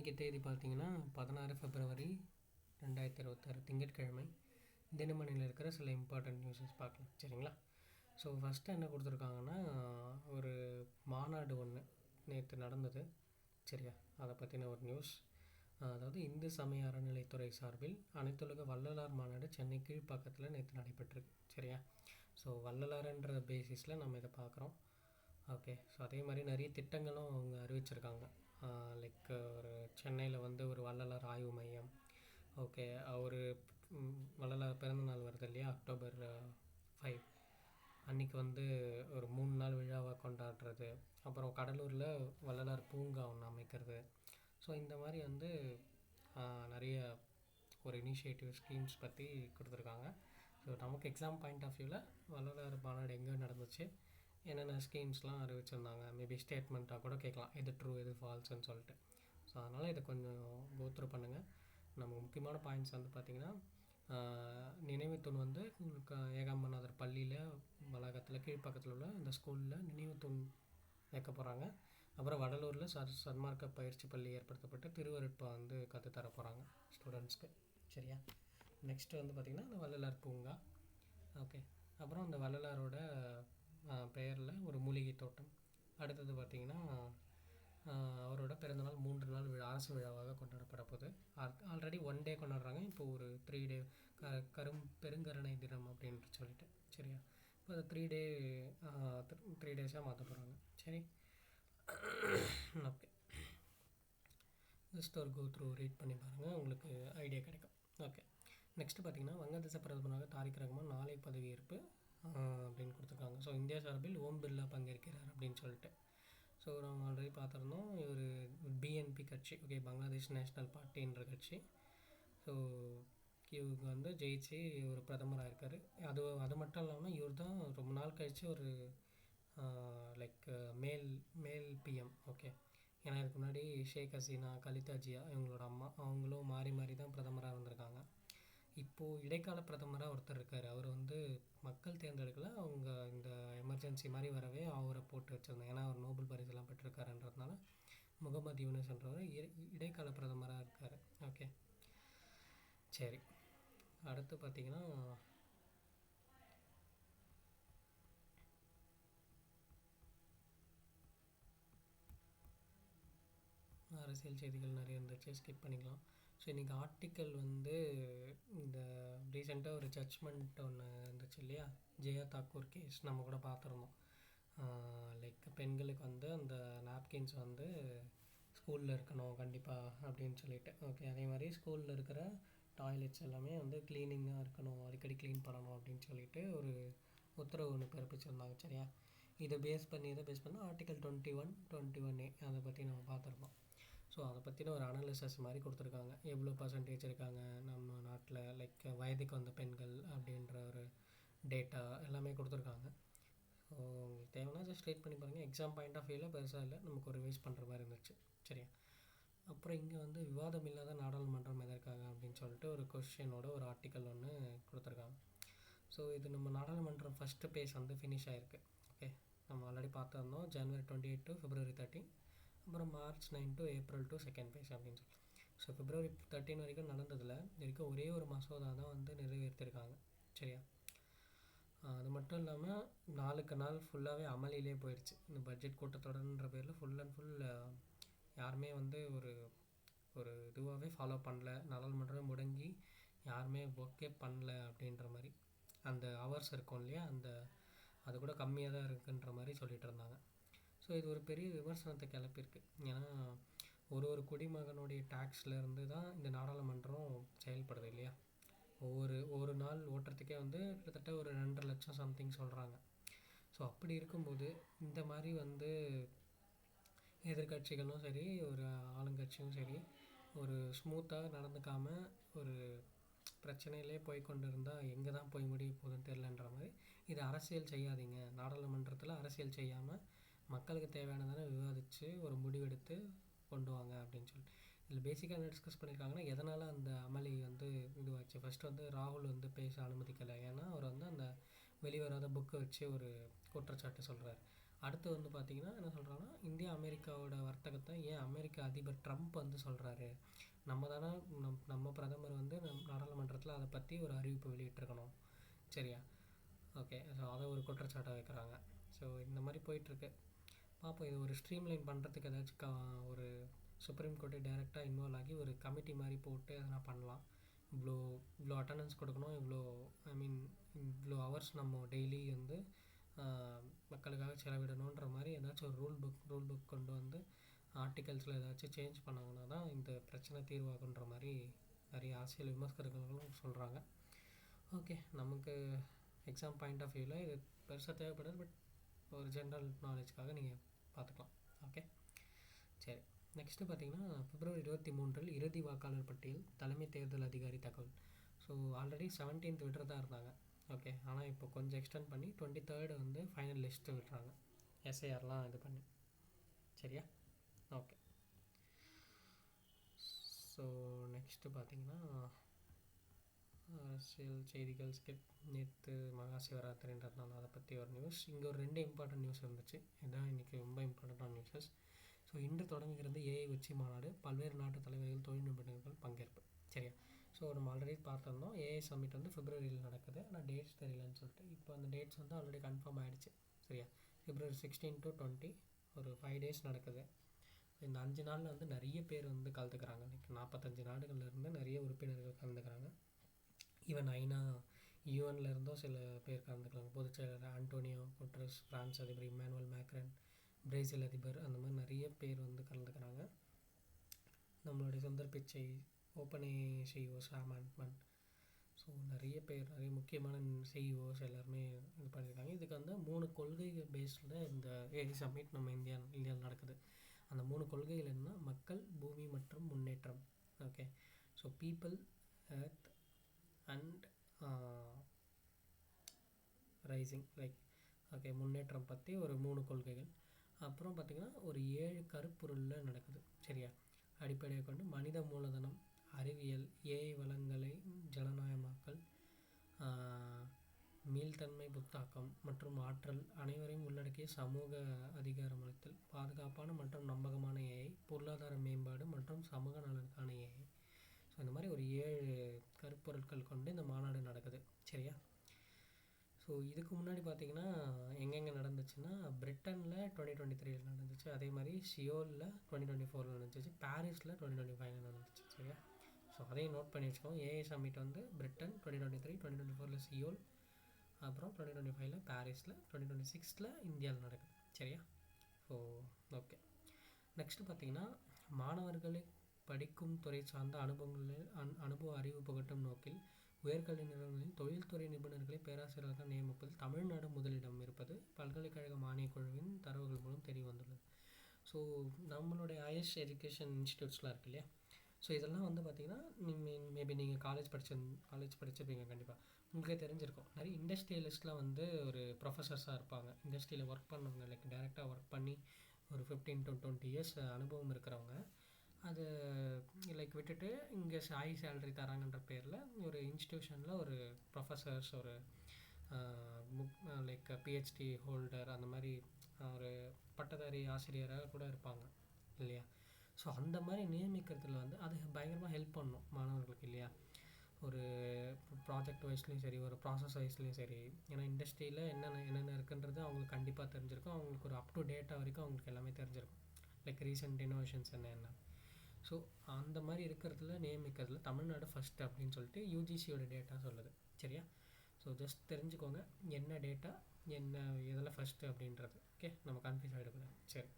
இன்றைக்கி தேதி பார்த்திங்கன்னா 16 February 2026 திங்கட்கிழமை. தினமணியில் இருக்கிற சில இம்பார்ட்டண்ட் நியூஸஸ் பார்க்கலாம், சரிங்களா? ஸோ ஃபஸ்ட்டு என்ன கொடுத்துருக்காங்கன்னா, ஒரு மாநாடு ஒன்று நேற்று நடந்தது, சரியா? அதை பற்றின ஒரு நியூஸ். அதாவது இந்து சமய அறநிலைத்துறை சார்பில் அனைத்துலக வள்ளலார் மாநாடு சென்னை கீழ்ப்பாக்கத்தில் நேற்று நடைபெற்றிருக்கு, சரியா? ஸோ வள்ளலார்ன்ற பேசிஸில் நம்ம இதை பார்க்குறோம். ஓகே, ஸோ அதே மாதிரி நிறைய திட்டங்களும் அவங்க அறிவிச்சிருக்காங்க. லைக் ஒரு சென்னையில் வந்து ஒரு வள்ளலார் ஆய்வு மையம். ஓகே, ஒரு வள்ளலார் பிறந்தநாள் வருது இல்லையா, October 5 அன்றைக்கி வந்து ஒரு 3 நாள் விழாவை கொண்டாடுறது. அப்புறம் கடலூரில் வள்ளலார் பூங்கா ஒன்று அமைக்கிறது. ஸோ இந்த மாதிரி வந்து நிறைய ஒரு இனிஷியேட்டிவ் ஸ்கீம்ஸ் பற்றி கொடுத்துருக்காங்க. ஸோ நமக்கு எக்ஸாம் பாயிண்ட் ஆஃப் வியூவில் வள்ளலார் மாநாடு எங்கே நடந்துச்சு, என்னென்ன ஸ்கீம்ஸ்லாம் அறிவிச்சிருந்தாங்க, மேபி ஸ்டேட்மெண்ட்டாக கூட கேட்கலாம், எது ட்ரூ எது ஃபால்ஸ்ன்னு சொல்லிட்டு. ஸோ அதனால் இதை கொஞ்சம் கோத்ரூ பண்ணுங்கள். நமக்கு முக்கியமான பாயிண்ட்ஸ் வந்து பார்த்திங்கன்னா, நினைவு தூண் வந்து ஏகாம்பரநாதர் பள்ளியில் வளாகத்தில் கீழ்ப்பக்கத்தில் உள்ள இந்த ஸ்கூலில் நினைவு தூண் வைக்க போகிறாங்க. அப்புறம் வடலூரில் சன்மார்க்க பயிற்சி பள்ளி ஏற்படுத்தப்பட்டு திருவருட்பா வந்து கற்றுத்தர போகிறாங்க ஸ்டூடெண்ட்ஸ்க்கு, சரியா? நெக்ஸ்ட்டு வந்து பார்த்திங்கன்னா அந்த வள்ளலார் பூங்கா. ஓகே, அப்புறம் அந்த வள்ளலாரோட பெயரில் ஒரு மூலிகை தோட்டம். அடுத்தது பார்த்திங்கன்னா அவரோட பிறந்தநாள் 3 நாள் விழா, அரசு விழாவாக கொண்டாடப்பட போகுது. ஆல்ரெடி 1 டே கொண்டாடுறாங்க, இப்போது ஒரு 3 டே பெருங்கருணை தினம் அப்படின்ட்டு சொல்லிட்டு, சரியா? இப்போ அதை 3 டேஸாக மாற்ற போகிறாங்க, சரி? ஓகே, ஜஸ்ட் ஒரு த்ரூ ரீட் பண்ணி பாருங்கள், உங்களுக்கு ஐடியா கிடைக்கும். ஓகே, நெக்ஸ்ட்டு பார்த்திங்கன்னா வங்கதேச பிரதமராக தாரிக் ரஹ்மான் நாளை பதவியேற்பு அப்படின்னு கொடுத்துருக்காங்க. ஸோ இந்தியா சார்பில் ஓம் பிர்லா பங்கேற்கிறார் அப்படின்னு சொல்லிட்டு. ஸோ நம்ம ஆல்ரெடி பார்த்துருந்தோம், ஒரு பிஎன்பி கட்சி, ஓகே, பங்களாதேஷ் நேஷ்னல் பார்ட்டின்ற கட்சி. ஸோ இவங்க வந்து ஜெயிச்சு ஒரு பிரதமராக இருக்கார். அது மட்டும் இல்லாமல் இவர் தான் ரொம்ப நாள் கழித்து ஒரு லைக் மேல் பிஎம். ஓகே, ஏன்னா இதுக்கு முன்னாடி ஷேக் ஹசீனா, கலிதா ஜியா இவங்களோட அம்மா, அவங்களும் மாறி மாறி தான் பிரதமராக இருந்திருக்காங்க. இப்போது இடைக்கால பிரதமராக ஒருத்தர் இருக்கார், அவர் வந்து மக்கள் தேர்ந்தெடுக்கல, அவங்க இந்த எமர்ஜென்சி மாதிரி வரவே அவரை போட்டு வச்சுருந்தாங்க. ஏன்னா அவர் நோபல் பரிசெல்லாம் பெற்றிருக்காருன்றதுனால முகமது யூனஸ்ன்றவர் இடைக்கால பிரதமராக இருக்கார். ஓகே, சரி. அடுத்து பார்த்திங்கன்னா அரசியல் செய்திகள் நிறைய இருந்துச்சு, ஸ்கிப் பண்ணிக்கலாம். ஸோ இன்றைக்கி ஆர்டிக்கல் வந்து இந்த ரீசெண்டாக ஒரு ஜட்ஜ்மெண்ட் ஒன்று இருந்துச்சு இல்லையா, ஜெயா தாக்கூர் கேஸ், நம்ம கூட பார்த்துருந்தோம். லைக் பெண்களுக்கு வந்து அந்த நாப்கின்ஸ் வந்து ஸ்கூலில் இருக்கணும் கண்டிப்பாக அப்படின்னு சொல்லிட்டு. ஓகே, அதே மாதிரி ஸ்கூலில் இருக்கிற டாய்லெட்ஸ் எல்லாமே வந்து க்ளீனிங்காக இருக்கணும், அடிக்கடி க்ளீன் பண்ணணும் அப்படின்னு சொல்லிட்டு ஒரு உத்தரவு ஒன்று பிறப்பிச்சிருந்தாங்க, சரியா? இதை பேஸ் பண்ணி ஆர்டிக்கல் 21A அதை பற்றி நம்ம பார்த்துருப்போம். ஸோ அதை பற்றின ஒரு அனாலிசிஸ் மாதிரி கொடுத்துருக்காங்க, எவ்வளோ பர்சன்டேஜ் இருக்காங்க நம்ம நாட்டில், லைக் வயதுக்கு வந்த பெண்கள் அப்படின்ற ஒரு டேட்டா எல்லாமே கொடுத்துருக்காங்க. ஸோ உங்களுக்கு தேவைன்னா ஜஸ்ட் ரீட் பண்ணி பாருங்கள். எக்ஸாம் பாயிண்ட் ஆஃப் வியூவில் பெருசாக இல்லை, நமக்கு ஒரு ரிவைஸ் பண்ணுற மாதிரி இருந்துச்சு, சரியா? அப்புறம் இங்கே வந்து விவாதம் இல்லாத நாடாளுமன்றம் எதற்காக அப்படின்னு சொல்லிட்டு ஒரு கொஸ்டினோட ஒரு ஆர்டிக்கல் ஒன்று கொடுத்துருக்காங்க. ஸோ இது நம்ம நாடாளுமன்றம் ஃபஸ்ட்டு பேஸ் வந்து ஃபினிஷ் ஆகிருக்கு. ஓகே, நம்ம ஆல்ரெடி பார்த்துருந்தோம், January 28 to February 13, அப்புறம் March 9 to April 2 second base அப்படின்னு சொல்லி. ஸோ February 13 வரைக்கும் நடந்ததில் வரைக்கும் ஒரே ஒரு மசோதா தான் வந்து நிறைவேற்றிருக்காங்க, சரியா? அது மட்டும் இல்லாமல் நாளுக்கு நாள் ஃபுல்லாகவே அமளியிலே போயிடுச்சு. இந்த பட்ஜெட் கூட்டத்தொடர்ன்ற பேரில் ஃபுல் அண்ட் ஃபுல் யாருமே வந்து ஒரு இதுவாகவே ஃபாலோ பண்ணல, நாடாளுமன்றமே முடங்கி யாருமே ஒர்க்கே பண்ணல அப்படின்ற மாதிரி. அந்த ஹவர்ஸ் இருக்கும் இல்லையா, அது கூட கம்மியாக தான் இருக்குன்ற மாதிரி சொல்லிகிட்டு இருந்தாங்க. ஸோ இது ஒரு பெரிய விமர்சனத்தை கிளப்பியிருக்கு. ஏன்னா ஒரு குடிமகனுடைய டேக்ஸ்லேருந்து தான் இந்த நாடாளுமன்றம் செயல்படுது இல்லையா. ஒரு நாள் ஓட்டுறதுக்கே வந்து கிட்டத்தட்ட ஒரு 2.5 லட்சம் சம்திங் சொல்கிறாங்க. ஸோ அப்படி இருக்கும்போது இந்த மாதிரி வந்து எதிர்கட்சிகளும் சரி, ஒரு ஆளுங்கட்சியும் சரி, ஒரு ஸ்மூத்தாக நடந்துக்காமல் ஒரு பிரச்சனையிலே போய் கொண்டு இருந்தால் எங்கே தான் போய் முடிய போகுதுன்னு தெரிலன்ற மாதிரி. இது அரசியல் செய்யாதீங்க, நாடாளுமன்றத்தில் அரசியல் செய்யாமல் மக்களுக்கு தேவையானதான விவாதித்து ஒரு முடிவெடுத்து கொண்டு வாங்க அப்படின்னு சொல்லிட்டு. இதில் பேசிக்காக என்ன டிஸ்கஸ் பண்ணியிருக்காங்கன்னா, எதனால் அந்த அமளி வந்து இதுவாச்சு. ஃபஸ்ட்டு வந்து ராகுல் வந்து பேச அனுமதிக்கலை, ஏன்னா அவர் வந்து அந்த வெளிவராத புக்கை வச்சு ஒரு குற்றச்சாட்டு சொல்கிறார். அடுத்து வந்து பார்த்திங்கன்னா என்ன சொல்கிறாங்கன்னா, இந்தியா அமெரிக்காவோட வர்த்தகத்தை ஏன் அமெரிக்க அதிபர் ட்ரம்ப் வந்து சொல்கிறாரு, நம்ம தானே நம்ம பிரதமர் வந்து நாடாளுமன்றத்தில் அதை பற்றி ஒரு அறிவிப்பு வெளியிட்டிருக்கணும், சரியா? ஓகே, ஸோ அதை ஒரு குற்றச்சாட்டை வைக்கிறாங்க. ஸோ இந்த மாதிரி போயிட்டுருக்கு. பார்ப்போம், இது ஒரு ஸ்ட்ரீம்லைன் பண்ணுறதுக்கு ஏதாச்சும் ஒரு சுப்ரீம் கோர்ட்டு டைரெக்டாக இன்வால்வ் ஆகி ஒரு கமிட்டி மாதிரி போட்டு எதனா பண்ணலாம். இவ்வளோ இவ்வளோ அட்டண்டன்ஸ் கொடுக்கணும், இவ்வளோ ஐ மீன் இவ்வளோ ஹவர்ஸ் நம்ம டெய்லி வந்து மக்களுக்காக செலவிடணுன்ற மாதிரி ஏதாச்சும் ஒரு ரூல் புக் கொண்டு வந்து ஆர்டிகல்ஸில் ஏதாச்சும் சேஞ்ச் பண்ணாங்கன்னா தான் இந்த பிரச்சனை தீர்வாகுன்ற மாதிரி நிறைய அரசியல் விமர்சகர்களும் சொல்கிறாங்க. ஓகே, நமக்கு எக்ஸாம் பாயிண்ட் ஆஃப் வியூவில் இது பெருசாக தேவைப்படாது, பட் ஒரு ஜென்ரல் நாலேஜ்க்காக நீங்கள் பார்த்துக்கலாம். ஓகே, சரி. நெக்ஸ்ட்டு பார்த்தீங்கன்னா, February 23 இறுதி வாக்காளர் பட்டியல் தலைமை தேர்தல் அதிகாரி தகவல். ஸோ ஆல்ரெடி 17th விடுறதா இருந்தாங்க. ஓகே, ஆனால் இப்போ கொஞ்சம் எக்ஸ்டெண்ட் பண்ணி 23rd வந்து ஃபைனல் லிஸ்ட்டு விடுறாங்க, எஸ்ஐஆர்லாம் இது பண்ணி, சரியா? ஓகே. ஸோ நெக்ஸ்ட்டு பார்த்தீங்கன்னா அரசியல் செய்திகள் ஸ்கிப். நேற்று மகா சிவராத்திரின்றதுனால அதை பற்றி ஒரு நியூஸ். இங்கே ஒரு 2 இம்பார்ட்டன்ட் நியூஸ் இருந்துச்சு, இதுதான் இன்றைக்கி ரொம்ப இம்பார்ட்டண்ட்டான நியூஸஸ். ஸோ இன்று தொடங்குகிறது ஏஐ உச்சி மாநாடு, பல்வேறு நாட்டு தலைவர்கள் தொழில் நிபுணர்கள் பங்கேற்பு, சரியா? ஸோ நம்ம ஆல்ரெடி பார்த்துருந்தோம், ஏஐ சம்மிட் வந்து Februaryயில் நடக்குது, ஆனால் டேட்ஸ் தெரியலன்னு சொல்லிட்டு. இப்போ அந்த டேட்ஸ் வந்து ஆல்ரெடி கன்ஃபார்ம் ஆகிடுச்சு, சரியா? February 16 to 20 ஒரு 5 days நடக்குது. இந்த 5 நாளில் வந்து நிறைய பேர் வந்து கலந்துக்கிறாங்க. இன்றைக்கி 45 நாடுகள்லேருந்து நிறைய உறுப்பினர்கள் கலந்துக்கிறாங்க. ஈவன் ஐநா யூஎன்லேருந்தும் சில பேர் கலந்துக்கிறாங்க. பொதுச் செயலர் ஆண்டோனியோ குட்ரஸ், ஃப்ரான்ஸ் அதிபர் இம்மானுவல் மேக்ரன், பிரேசில் அதிபர், அந்த மாதிரி நிறைய பேர் வந்து கலந்துக்கிறாங்க. நம்மளுடைய சுந்தர் பிச்சை, ஓப்பன் சிஇஓ சாம் ஆல்ட்மன், ஸோ நிறைய பேர், நிறைய முக்கியமான சிஇஓஸ் எல்லாருமே இது பண்ணியிருக்காங்க. இதுக்கு வந்து 3 கொள்கை பேஸில் இந்த ஏஐ சம்மிட் நம்ம இந்தியாவில் நடக்குது. அந்த 3 கொள்கைகள் என்னன்னா, மக்கள், பூமி மற்றும் முன்னேற்றம். Okay, so people, earth and rising, like okay, முன்னேற்றம் பற்றி ஒரு 3 கொள்கைகள். அப்புறம் பார்த்திங்கன்னா ஒரு 7 கருப்பொருளில் நடக்குது, சரியா? அடிப்படையை கொண்டு மனித மூலதனம், அறிவியல், ஏஐ வளங்களை ஜனநாயகமாக்கல், மீள்தன்மை புத்தாக்கம் மற்றும் ஆற்றல், அனைவரையும் உள்ளடக்கிய சமூக அதிகாரமளித்தல், பாதுகாப்பான மற்றும் நம்பகமான ஏஐ, பொருளாதார மேம்பாடு மற்றும் சமூக நலனுக்கான ஏஐ. ஸோ இந்த மாதிரி ஒரு 7 கருப்பொருட்கள் கொண்டு இந்த மாநாடு நடக்குது, சரியா? ஸோ இதுக்கு முன்னாடி பார்த்திங்கன்னா எங்கெங்கே நடந்துச்சுன்னா, பிரிட்டனில் 2023 நடந்துச்சு, அதே மாதிரி சியோலில் 2024 நடந்துச்சு, பாரிஸில் 2025 நடந்துச்சு, சரியா? ஸோ அதையும் நோட் பண்ணி வச்சுக்கோங்க. ஏஐ சம்மிட் வந்து பிரிட்டன் 2023, 2024 சியோல், அப்புறம் 2025 பாரிஸில், 2026 இந்தியாவில் நடக்குது, சரியா? So okay. நெக்ஸ்ட்டு பார்த்திங்கன்னா, மாணவர்களை படிக்கும் துறை சார்ந்த அனுபவ அறிவு புகட்டும் நோக்கில் உயர்கல்வி நிறுவனங்களில் தொழில்துறை நிபுணர்களை பேராசிரியர்கள் நியமிப்பதில் தமிழ்நாடு முதலிடம் இருப்பது பல்கலைக்கழக மானியக் குழுவின் தரவுகள் மூலம் தெரிய வந்துள்ளது. ஸோ நம்மளுடைய ஹையர் எஜுகேஷன் இன்ஸ்டியூட்ஸ்லாம் இருக்குது இல்லையா? ஸோ இதெல்லாம் வந்து பார்த்திங்கன்னா, மேபி நீங்கள் காலேஜ் படிச்சிருப்பீங்க, கண்டிப்பாக உங்களுக்கே தெரிஞ்சிருக்கும். நிறைய இண்டஸ்ட்ரியலிஸ்ட்லாம் வந்து ஒரு ப்ரொஃபஸர்ஸாக இருப்பாங்க, இண்டஸ்ட்ரியில் ஒர்க் பண்ணவங்க, லைக் டேரெக்டாக ஒர்க் பண்ணி ஒரு 15 to 20 years அனுபவம் இருக்கிறவங்க. அது லைக் விட்டுட்டு இங்கே ஹை சேலரி தராங்கன்ற பேரில் ஒரு இன்ஸ்டியூஷனில் ஒரு ப்ரொஃபஸர்ஸ், ஒரு லைக் பிஹெச்டி ஹோல்டர், அந்த மாதிரி ஒரு பட்டதாரி ஆசிரியராக கூட இருப்பாங்க இல்லையா? ஸோ அந்த மாதிரி நியமிக்கிறதுல வந்து அது பயங்கரமாக ஹெல்ப் பண்ணும் மாணவர்களுக்கு இல்லையா? ஒரு ப்ராஜெக்ட் வைஸ்லேயும் சரி, ஒரு ப்ராசஸ் வைஸ்லேயும் சரி. ஏன்னா இண்டஸ்ட்ரியில் என்னென்ன இருக்குன்றது அவங்களுக்கு கண்டிப்பாக தெரிஞ்சிருக்கும், அவங்களுக்கு ஒரு அப் டு டேட்டா வரைக்கும் அவங்களுக்கு எல்லாமே தெரிஞ்சிருக்கும், லைக் ரீசெண்ட் இன்னோவேஷன்ஸ் என்ன. ஸோ அந்த மாதிரி இருக்கிறதுல நியமிக்கிறதுல தமிழ்நாடு ஃபஸ்ட்டு அப்படின்னு சொல்லிட்டு யூஜிசியோட டேட்டா சொல்லுது, சரியா? ஸோ ஜஸ்ட் தெரிஞ்சுக்கோங்க என்ன டேட்டா, என்ன இதில் ஃபஸ்ட்டு அப்படின்றது. ஓகே, நம்ம கன்ஃபியூஸ் ஆகிடக்கூடாது, சரி?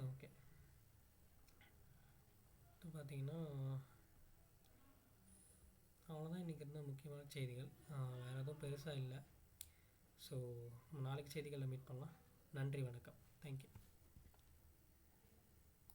ஓகே, இப்போ பார்த்தீங்கன்னா அவ்வளோதான் இன்றைக்கி இருந்த முக்கியமான செய்திகள். வேறு எதுவும் பெருசாக இல்லை. ஸோ நாளைக்கு செய்திகளில் மீட் பண்ணலாம். நன்றி, வணக்கம், தேங்க்யூ.